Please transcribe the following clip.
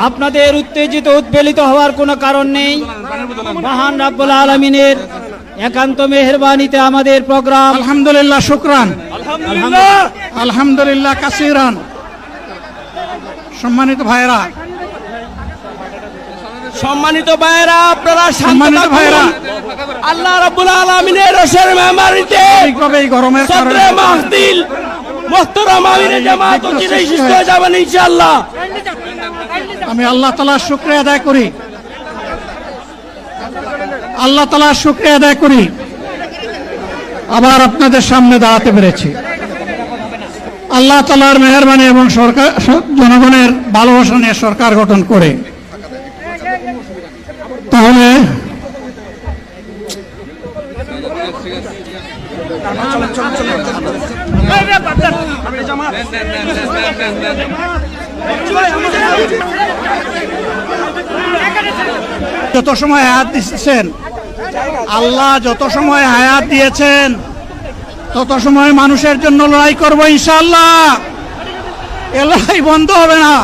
আপনাদের উত্তেজিত উদ্বেলিত হওয়ার কোনো কারণ নেই। মহান রাব্বুল আলামিনের একান্ত মেহেরবানিতে আমাদের প্রোগ্রাম আলহামদুলিল্লাহ, শুকরান, আলহামদুলিল্লাহ কাসিরান। সম্মানিত ভাইরা, আপনারা সম্মানিত ভাইরা, আল্লাহ রাব্বুল আলামিনের রসের মেহমানিতে ঠিকভাবে এই গরমের কারণে মাহফিল মুহতারাম আমিরে জামাত অচিরেই সুস্থ হয়ে যাবেন ইনশাআল্লাহ। আমি আল্লাহ তাআলার শুকরিয়া আদায় করি, আল্লাহ তাআলার শুকরিয়া আদায় করি আবার আপনাদের সামনে দাঁড়াতে পেরেছি। আল্লাহ তাআলার মেহেরবানি এবং সরকার জনগণের ভালোবাসা নিয়ে সরকার গঠন করে। তাহলে যত সময় হায়াত দিয়েছেন আল্লাহ, যত সময় হায়াত দিয়েছেন তত সময় মানুষের জন্য লড়াই করবো ইনশাআল্লাহ। এ লড়াই বন্ধ হবে না।